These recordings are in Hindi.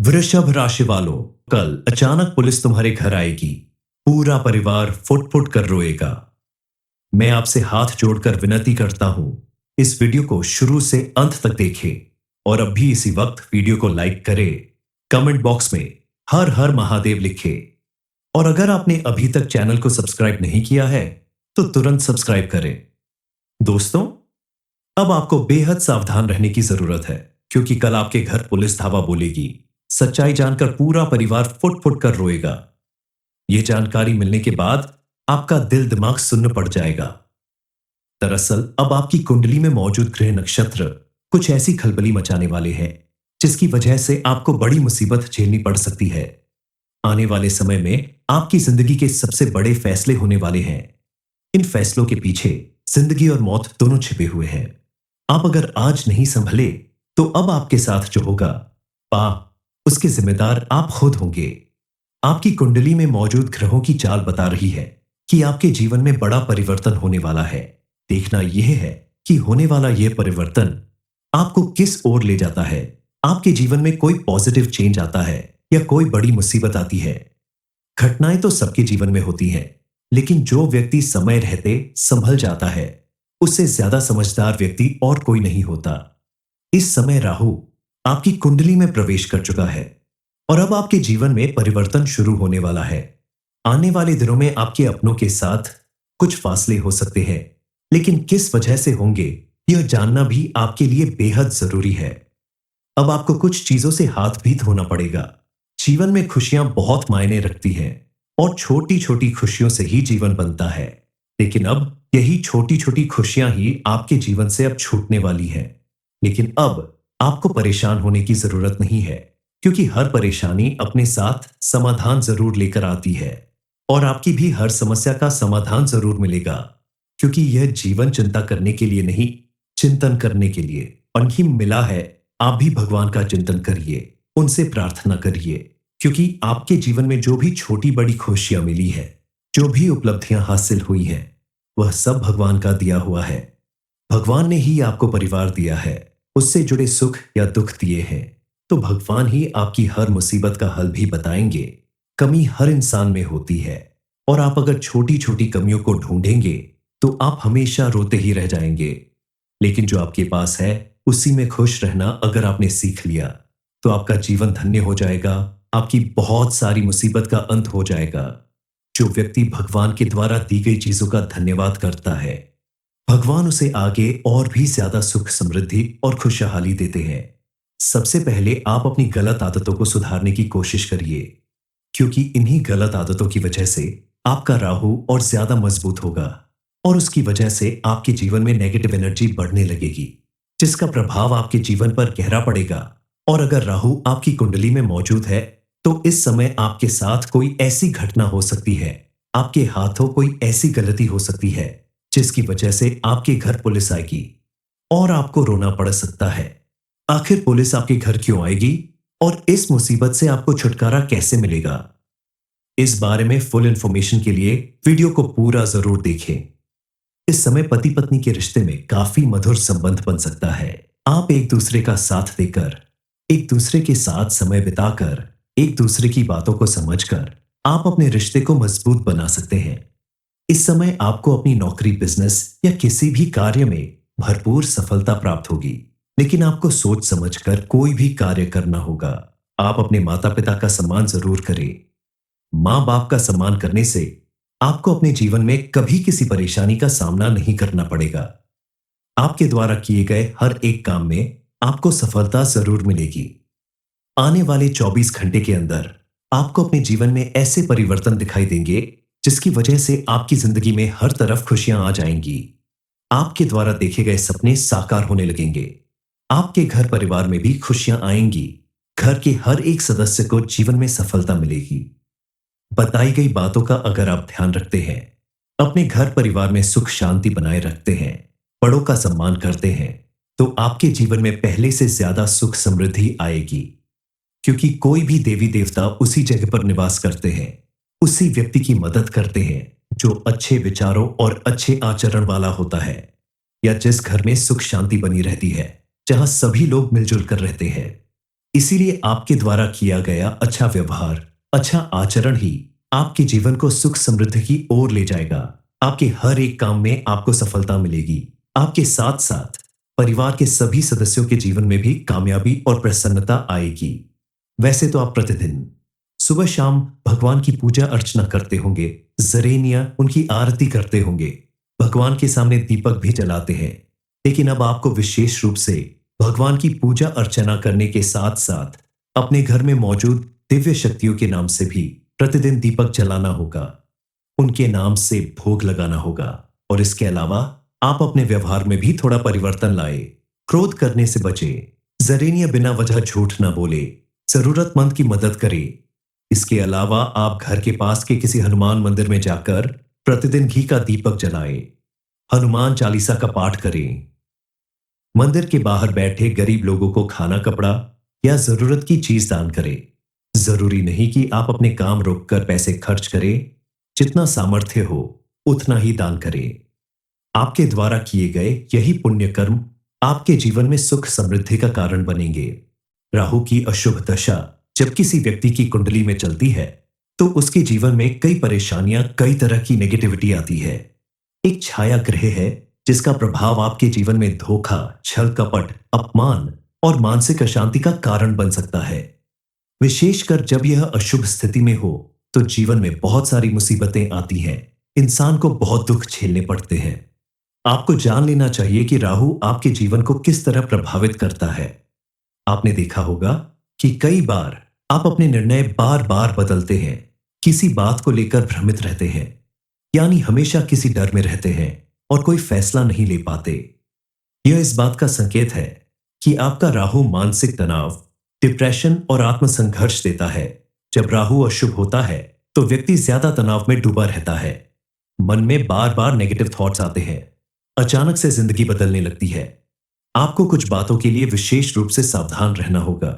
वृषभ राशि वालों, कल अचानक पुलिस तुम्हारे घर आएगी। पूरा परिवार फुट फुट कर रोएगा। मैं आपसे हाथ जोड़कर विनती करता हूं, इस वीडियो को शुरू से अंत तक देखें और अब भी इसी वक्त वीडियो को लाइक करें। कमेंट बॉक्स में हर हर महादेव लिखें और अगर आपने अभी तक चैनल को सब्सक्राइब नहीं किया है तो तुरंत सब्सक्राइब करें। दोस्तों, अब आपको बेहद सावधान रहने की जरूरत है क्योंकि कल आपके घर पुलिस धावा बोलेगी। सच्चाई जानकर पूरा परिवार फुट फुट कर रोएगा। यह जानकारी मिलने के बाद आपका दिल दिमाग सुन्न पड़ जाएगा। दरअसल अब आपकी कुंडली में मौजूद ग्रह नक्षत्र कुछ ऐसी खलबली मचाने वाले हैं जिसकी वजह से आपको बड़ी मुसीबत झेलनी पड़ सकती है। आने वाले समय में आपकी जिंदगी के सबसे बड़े फैसले होने वाले हैं। इन फैसलों के पीछे जिंदगी और मौत दोनों छिपे हुए हैं। आप अगर आज नहीं संभले तो अब आपके साथ जो होगा उसके जिम्मेदार आप खुद होंगे। आपकी कुंडली में मौजूद ग्रहों की चाल बता रही है कि आपके जीवन में बड़ा परिवर्तन होने वाला है। देखना यह है कि होने वाला यह परिवर्तन आपको किस ओर ले जाता है। आपके जीवन में कोई पॉजिटिव चेंज आता है या कोई बड़ी मुसीबत आती है। घटनाएं तो सबके जीवन में होती हैं, लेकिन जो व्यक्ति समय रहते संभल जाता है उससे ज्यादा समझदार व्यक्ति और कोई नहीं होता। इस समय राहु आपकी कुंडली में प्रवेश कर चुका है और अब आपके जीवन में परिवर्तन शुरू होने वाला है। आने वाले दिनों में आपके अपनों के साथ कुछ फासले हो सकते हैं, लेकिन किस वजह से होंगे यह जानना भी आपके लिए बेहद जरूरी है। अब आपको कुछ चीजों से हाथ भी धोना पड़ेगा। जीवन में खुशियां बहुत मायने रखती हैं और छोटी छोटी खुशियों से ही जीवन बनता है। लेकिन अब यही छोटी छोटी खुशियां ही आपके जीवन से अब छूटने वाली हैं। लेकिन अब आपको परेशान होने की जरूरत नहीं है क्योंकि हर परेशानी अपने साथ समाधान जरूर लेकर आती है और आपकी भी हर समस्या का समाधान जरूर मिलेगा, क्योंकि यह जीवन चिंता करने के लिए नहीं, चिंतन करने के लिए और ही मिला है। आप भी भगवान का चिंतन करिए, उनसे प्रार्थना करिए, क्योंकि आपके जीवन में जो भी छोटी बड़ी खुशियां मिली है, जो भी उपलब्धियां हासिल हुई हैं, वह सब भगवान का दिया हुआ है। भगवान ने ही आपको परिवार दिया है, उससे जुड़े सुख या दुख दिए हैं, तो भगवान ही आपकी हर मुसीबत का हल भी बताएंगे। कमी हर इंसान में होती है और आप अगर छोटी छोटी कमियों को ढूंढेंगे तो आप हमेशा रोते ही रह जाएंगे। लेकिन जो आपके पास है उसी में खुश रहना अगर आपने सीख लिया तो आपका जीवन धन्य हो जाएगा। आपकी बहुत सारी मुसीबत का अंत हो जाएगा। जो व्यक्ति भगवान के द्वारा दी गई चीजों का धन्यवाद करता है, भगवान उसे आगे और भी ज्यादा सुख, समृद्धि और खुशहाली देते हैं। सबसे पहले आप अपनी गलत आदतों को सुधारने की कोशिश करिए, क्योंकि इन्हीं गलत आदतों की वजह से आपका राहु और ज्यादा मजबूत होगा और उसकी वजह से आपके जीवन में नेगेटिव एनर्जी बढ़ने लगेगी, जिसका प्रभाव आपके जीवन पर गहरा पड़ेगा। और अगर राहु आपकी कुंडली में मौजूद है तो इस समय आपके साथ कोई ऐसी घटना हो सकती है, आपके हाथों कोई ऐसी गलती हो सकती है जिसकी वजह से आपके घर पुलिस आएगी और आपको रोना पड़ सकता है। आखिर पुलिस आपके घर क्यों आएगी और इस मुसीबत से आपको छुटकारा कैसे मिलेगा? इस बारे में फुल इंफॉर्मेशन के लिए वीडियो को पूरा जरूर देखें। इस समय पति पत्नी के रिश्ते में काफी मधुर संबंध बन सकता है। आप एक दूसरे का साथ देकर, एक दूसरे के साथ समय बिताकर, एक दूसरे की बातों को समझकर आप अपने रिश्ते को मजबूत बना सकते हैं। इस समय आपको अपनी नौकरी, बिजनेस या किसी भी कार्य में भरपूर सफलता प्राप्त होगी, लेकिन आपको सोच समझकर कोई भी कार्य करना होगा। आप अपने माता पिता का सम्मान जरूर करें। माँ बाप का सम्मान करने से आपको अपने जीवन में कभी किसी परेशानी का सामना नहीं करना पड़ेगा। आपके द्वारा किए गए हर एक काम में आपको सफलता जरूर मिलेगी। आने वाले 24 घंटे के अंदर आपको अपने जीवन में ऐसे परिवर्तन दिखाई देंगे जिसकी वजह से आपकी जिंदगी में हर तरफ खुशियां आ जाएंगी। आपके द्वारा देखे गए सपने साकार होने लगेंगे। आपके घर परिवार में भी खुशियां आएंगी। घर के हर एक सदस्य को जीवन में सफलता मिलेगी। बताई गई बातों का अगर आप ध्यान रखते हैं, अपने घर परिवार में सुख शांति बनाए रखते हैं, बड़ों का सम्मान करते हैं, तो आपके जीवन में पहले से ज्यादा सुख समृद्धि आएगी, क्योंकि कोई भी देवी देवता उसी जगह पर निवास करते हैं, उसी व्यक्ति की मदद करते हैं जो अच्छे विचारों और अच्छे आचरण वाला होता है, या जिस घर में सुख शांति बनी रहती है, जहां सभी लोग मिलजुल कर रहते हैं। इसीलिए आपके द्वारा किया गया अच्छा व्यवहार, अच्छा आचरण ही आपके जीवन को सुख समृद्धि की ओर ले जाएगा। आपके हर एक काम में आपको सफलता मिलेगी। आपके साथ साथ परिवार के सभी सदस्यों के जीवन में भी कामयाबी और प्रसन्नता आएगी। वैसे तो आप प्रतिदिन सुबह शाम भगवान की पूजा अर्चना करते होंगे, जरेन या उनकी आरती करते होंगे, भगवान के सामने दीपक भी जलाते हैं। लेकिन अब आपको विशेष रूप से भगवान की पूजा अर्चना करने के साथ साथ अपने घर में मौजूद दिव्य शक्तियों के नाम से भी प्रतिदिन दीपक जलाना होगा, उनके नाम से भोग लगाना होगा। और इसके अलावा आप अपने व्यवहार में भी थोड़ा परिवर्तन लाए। क्रोध करने से बचे, जरेनिया बिना वजह झूठ ना बोले, जरूरतमंद की मदद करे। इसके अलावा आप घर के पास के किसी हनुमान मंदिर में जाकर प्रतिदिन घी का दीपक जलाएं, हनुमान चालीसा का पाठ करें, मंदिर के बाहर बैठे गरीब लोगों को खाना कपड़ा या जरूरत की चीज दान करें। जरूरी नहीं कि आप अपने काम रोककर पैसे खर्च करें, जितना सामर्थ्य हो उतना ही दान करें। आपके द्वारा किए गए यही पुण्य कर्म आपके जीवन में सुख समृद्धि का कारण बनेंगे। राहु की अशुभ दशा जब किसी व्यक्ति की कुंडली में चलती है तो उसके जीवन में कई परेशानियां, कई तरह की नेगेटिविटी आती है। एक छाया ग्रह है जिसका प्रभाव आपके जीवन में धोखा, छल कपट, अपमान और मानसिक अशांति का कारण बन सकता है। विशेषकर जब यह अशुभ स्थिति में हो तो जीवन में बहुत सारी मुसीबतें आती हैं, इंसान को बहुत दुख झेलने पड़ते हैं। आपको जान लेना चाहिए कि राहु आपके जीवन को किस तरह प्रभावित करता है। आपने देखा होगा कि कई बार आप अपने निर्णय बार बार बदलते हैं, किसी बात को लेकर भ्रमित रहते हैं, यानी हमेशा किसी डर में रहते हैं और कोई फैसला नहीं ले पाते। यह इस बात का संकेत है कि आपका राहु मानसिक तनाव, डिप्रेशन और आत्मसंघर्ष देता है। जब राहु अशुभ होता है तो व्यक्ति ज्यादा तनाव में डूबा रहता है, मन में बार बार नेगेटिव थॉट्स आते हैं, अचानक से जिंदगी बदलने लगती है। आपको कुछ बातों के लिए विशेष रूप से सावधान रहना होगा।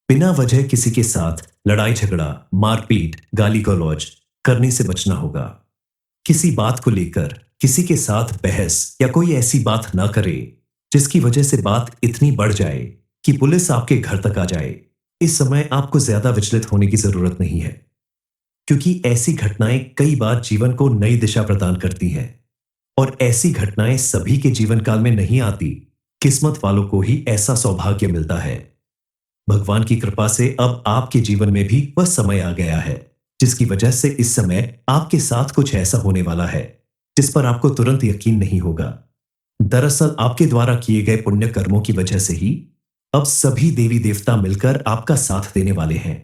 बिना वजह किसी के साथ लड़ाई झगड़ा, मारपीट, गाली गलौज करने से बचना होगा। किसी बात को लेकर किसी के साथ बहस या कोई ऐसी बात ना करे जिसकी वजह से बात इतनी बढ़ जाए कि पुलिस आपके घर तक आ जाए। इस समय आपको ज्यादा विचलित होने की जरूरत नहीं है, क्योंकि ऐसी घटनाएं कई बार जीवन को नई दिशा प्रदान करती हैं और ऐसी घटनाएं सभी के जीवन काल में नहीं आती। किस्मत वालों को ही ऐसा सौभाग्य मिलता है। भगवान की कृपा से अब आपके जीवन में भी वह समय आ गया है जिसकी वजह से इस समय आपके साथ कुछ ऐसा होने वाला है जिस पर आपको तुरंत यकीन नहीं होगा। दरअसल आपके द्वारा किए गए पुण्य कर्मों की वजह से ही अब सभी देवी देवता मिलकर आपका साथ देने वाले हैं।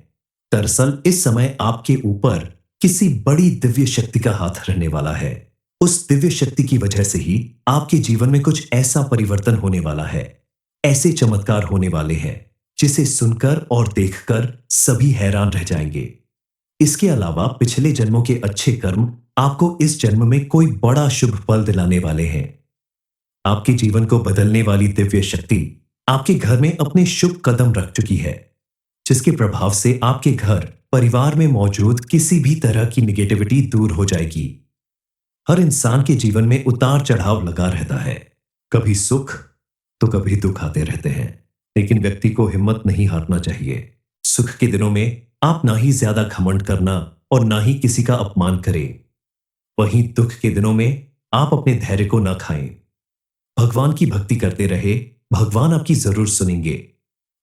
दरअसल इस समय आपके ऊपर किसी बड़ी दिव्य शक्ति का हाथ रहने वाला है। उस दिव्य शक्ति की वजह से ही आपके जीवन में कुछ ऐसा परिवर्तन होने वाला है, ऐसे चमत्कार होने वाले हैं जिसे सुनकर और देखकर सभी हैरान रह जाएंगे। इसके अलावा पिछले जन्मों के अच्छे कर्म आपको इस जन्म में कोई बड़ा शुभ फल दिलाने वाले हैं। आपके जीवन को बदलने वाली दिव्य शक्ति आपके घर में अपने शुभ कदम रख चुकी है, जिसके प्रभाव से आपके घर परिवार में मौजूद किसी भी तरह की निगेटिविटी दूर हो जाएगी। हर इंसान के जीवन में उतार चढ़ाव लगा रहता है, कभी सुख तो कभी दुख आते रहते हैं, लेकिन व्यक्ति को हिम्मत नहीं हारना चाहिए। सुख के दिनों में आप ना ही ज्यादा घमंड करना और ना ही किसी का अपमान करें। वहीं दुख के दिनों में आप अपने धैर्य को ना खाएं। भगवान की भक्ति करते रहे, भगवान आपकी जरूर सुनेंगे।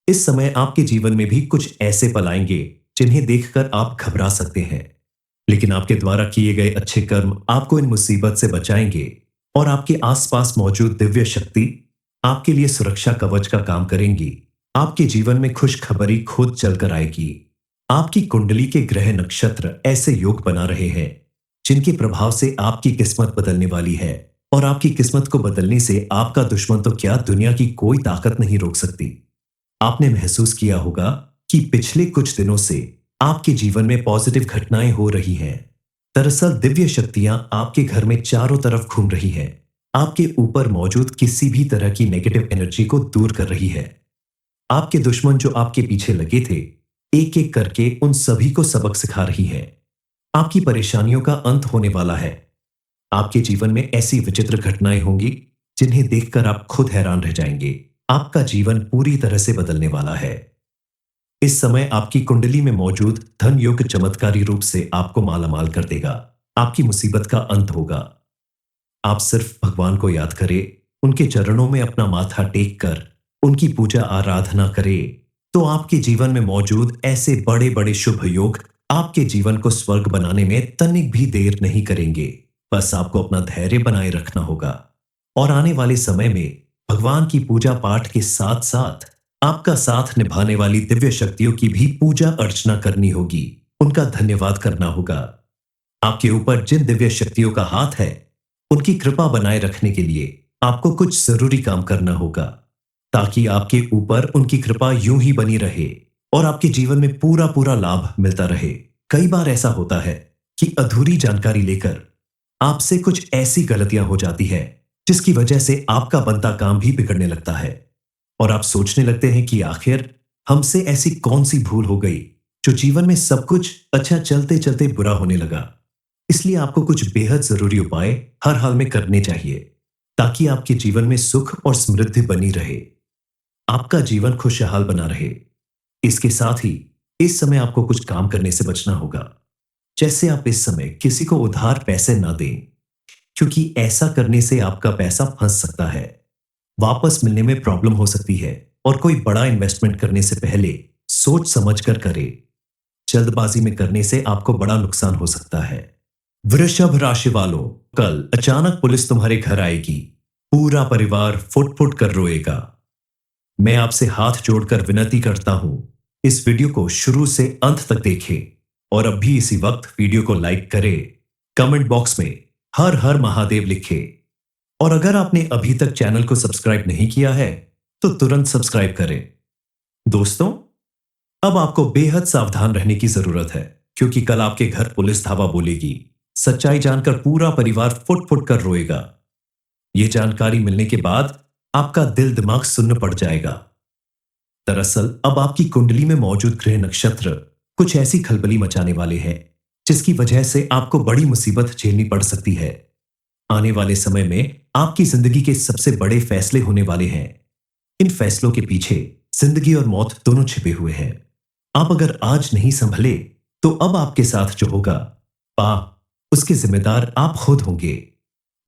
इस समय आपके जीवन में भी कुछ ऐसे पल आएंगे जिन्हें देखकर आप घबरा सकते हैं, लेकिन आपके द्वारा किए गए अच्छे कर्म आपको इन मुसीबत से बचाएंगे और आपके आसपास मौजूद दिव्य शक्ति आपके लिए सुरक्षा कवच का काम करेंगी। आपके जीवन में खुशखबरी खुद चलकर आएगी। आपकी कुंडली के ग्रह नक्षत्र ऐसे योग बना रहे हैं जिनके प्रभाव से आपकी किस्मत बदलने वाली है, और आपकी किस्मत को बदलने से आपका दुश्मन तो क्या, दुनिया की कोई ताकत नहीं रोक सकती। आपने महसूस किया होगा कि पिछले कुछ दिनों से आपके जीवन में पॉजिटिव घटनाएं हो रही हैं। दरअसल दिव्य शक्तियां आपके घर में चारों तरफ घूम रही हैं, आपके ऊपर मौजूद किसी भी तरह की नेगेटिव एनर्जी को दूर कर रही है। आपके दुश्मन जो आपके पीछे लगे थे, एक एक करके उन सभी को सबक सिखा रही है। आपकी परेशानियों का अंत होने वाला है। आपके जीवन में ऐसी विचित्र घटनाएं होंगी जिन्हें देखकर आप खुद हैरान रह जाएंगे। आपका जीवन पूरी तरह से बदलने वाला है। इस समय आपकी कुंडली में मौजूद धन योग चमत्कारी रूप से आपको मालामाल कर देगा। आपकी मुसीबत का अंत होगा। आप सिर्फ भगवान को याद करें, उनके चरणों में अपना माथा टेक कर उनकी पूजा आराधना करें, तो आपके जीवन में मौजूद ऐसे बड़े बड़े शुभ योग आपके जीवन को स्वर्ग बनाने में तनिक भी देर नहीं करेंगे। बस आपको अपना धैर्य बनाए रखना होगा और आने वाले समय में भगवान की पूजा पाठ के साथ साथ आपका साथ निभाने वाली दिव्य शक्तियों की भी पूजा अर्चना करनी होगी, उनका धन्यवाद करना होगा। आपके ऊपर जिन दिव्य शक्तियों का हाथ है, उनकी कृपा बनाए रखने के लिए आपको कुछ जरूरी काम करना होगा, ताकि आपके ऊपर उनकी कृपा यूं ही बनी रहे और आपके जीवन में पूरा पूरा लाभ मिलता रहे। कई बार ऐसा होता है कि अधूरी जानकारी लेकर आपसे कुछ ऐसी गलतियां हो जाती है जिसकी वजह से आपका बनता काम भी बिगड़ने लगता है और आप सोचने लगते हैं कि आखिर हमसे ऐसी कौन सी भूल हो गई जो जीवन में सब कुछ अच्छा चलते चलते बुरा होने लगा। इसलिए आपको कुछ बेहद जरूरी उपाय हर हाल में करने चाहिए, ताकि आपके जीवन में सुख और समृद्धि बनी रहे, आपका जीवन खुशहाल बना रहे। इसके साथ ही इस समय आपको कुछ काम करने से बचना होगा। जैसे आप इस समय किसी को उधार पैसे ना दें, क्योंकि ऐसा करने से आपका पैसा फंस सकता है, वापस मिलने में प्रॉब्लम हो सकती है और कोई बड़ा इन्वेस्टमेंट करने से पहले सोच समझ कर करें। जल्दबाजी में करने से आपको बड़ा नुकसान हो सकता है। वृषभ राशि वालों, कल अचानक पुलिस तुम्हारे घर आएगी। पूरा परिवार फुट फुट कर रोएगा। मैं आपसे हाथ जोड़कर विनती करता हूं, इस वीडियो को शुरू से अंत तक देखें और अब भी इसी वक्त वीडियो को लाइक करें, कमेंट बॉक्स में हर हर महादेव लिखें और अगर आपने अभी तक चैनल को सब्सक्राइब नहीं किया है तो तुरंत सब्सक्राइब करें। दोस्तों, अब आपको बेहद सावधान रहने की जरूरत है, क्योंकि कल आपके घर पुलिस धावा बोलेगी। सच्चाई जानकर पूरा परिवार फुट फुट कर रोएगा। यह जानकारी मिलने के बाद आपका दिल दिमाग सुन्न पड़ जाएगा। दरअसल अब आपकी कुंडली में मौजूद ग्रह नक्षत्र कुछ ऐसी खलबली मचाने वाले हैं जिसकी वजह से आपको बड़ी मुसीबत झेलनी पड़ सकती है। आने वाले समय में आपकी जिंदगी के सबसे बड़े फैसले होने वाले हैं। इन फैसलों के पीछे जिंदगी और मौत दोनों छिपे हुए हैं। आप अगर आज नहीं संभले तो अब आपके साथ जो होगा उसके जिम्मेदार आप खुद होंगे।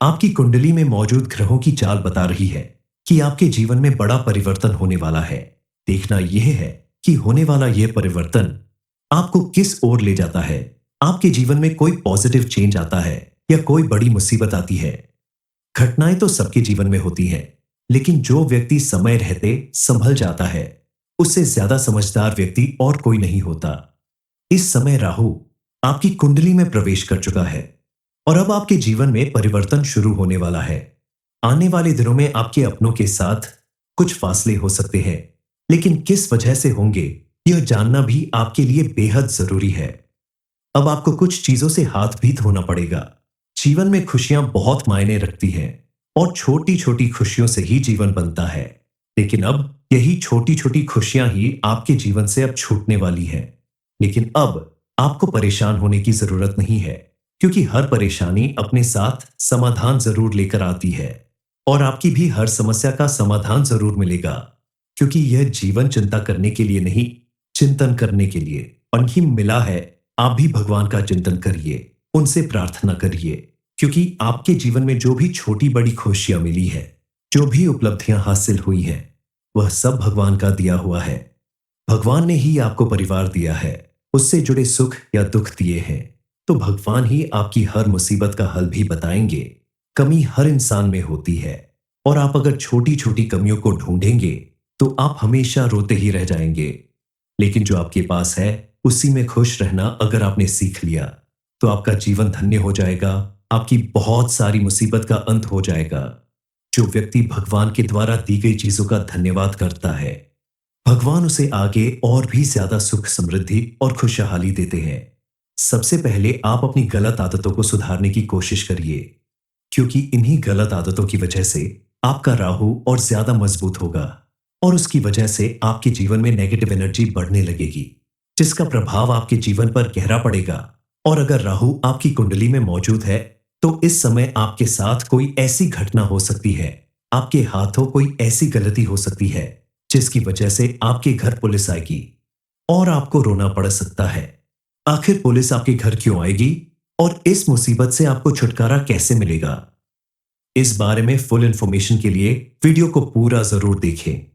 आपकी कुंडली में मौजूद ग्रहों की चाल बता रही है कि आपके जीवन में बड़ा परिवर्तन होने वाला है। देखना यह है कि होने वाला यह परिवर्तन आपको किस ओर ले जाता है। आपके जीवन में कोई पॉजिटिव चेंज आता है या कोई बड़ी मुसीबत आती है। घटनाएं तो सबके जीवन में होती हैं, लेकिन जो व्यक्ति समय रहते संभल जाता है, उससे ज्यादा समझदार व्यक्ति और कोई नहीं होता। इस समय राहु आपकी कुंडली में प्रवेश कर चुका है और अब आपके जीवन में परिवर्तन शुरू होने वाला है। आने वाले दिनों में आपके अपनों के साथ कुछ फासले हो सकते हैं, लेकिन किस वजह से होंगे यह जानना भी आपके लिए बेहद जरूरी है। अब आपको कुछ चीजों से हाथ भी धोना पड़ेगा। जीवन में खुशियां बहुत मायने रखती हैं और छोटी छोटी खुशियों से ही जीवन बनता है, लेकिन अब यही छोटी छोटी खुशियां ही आपके जीवन से अब छूटने वाली हैं। लेकिन अब आपको परेशान होने की जरूरत नहीं है, क्योंकि हर परेशानी अपने साथ समाधान जरूर लेकर आती है और आपकी भी हर समस्या का समाधान जरूर मिलेगा, क्योंकि यह जीवन चिंता करने के लिए नहीं, चिंतन करने के लिए और ही मिला है। आप भी भगवान का चिंतन करिए, उनसे प्रार्थना करिए, क्योंकि आपके जीवन में जो भी छोटी बड़ी खुशियां मिली है, जो भी उपलब्धियां हासिल हुई हैं, वह सब भगवान का दिया हुआ है। भगवान ने ही आपको परिवार दिया है, उससे जुड़े सुख या दुख दिए हैं, तो भगवान ही आपकी हर मुसीबत का हल भी बताएंगे। कमी हर इंसान में होती है और आप अगर छोटी छोटी कमियों को ढूंढेंगे तो आप हमेशा रोते ही रह जाएंगे। लेकिन जो आपके पास है उसी में खुश रहना अगर आपने सीख लिया तो आपका जीवन धन्य हो जाएगा। आपकी बहुत सारी मुसीबत का अंत हो जाएगा। जो व्यक्ति भगवान के द्वारा दी गई चीजों का धन्यवाद करता है, भगवान उसे आगे और भी ज्यादा सुख समृद्धि और खुशहाली देते हैं। सबसे पहले आप अपनी गलत आदतों को सुधारने की कोशिश करिए, क्योंकि इन्हीं गलत आदतों की वजह से आपका राहु और ज्यादा मजबूत होगा और उसकी वजह से आपके जीवन में नेगेटिव एनर्जी बढ़ने लगेगी, जिसका प्रभाव आपके जीवन पर गहरा पड़ेगा। और अगर राहु आपकी कुंडली में मौजूद है तो इस समय आपके साथ कोई ऐसी घटना हो सकती है, आपके हाथों कोई ऐसी गलती हो सकती है जिसकी वजह से आपके घर पुलिस आएगी और आपको रोना पड़ सकता है। आखिर पुलिस आपके घर क्यों आएगी और इस मुसीबत से आपको छुटकारा कैसे मिलेगा? इस बारे में फुल इंफॉर्मेशन के लिए वीडियो को पूरा जरूर देखें।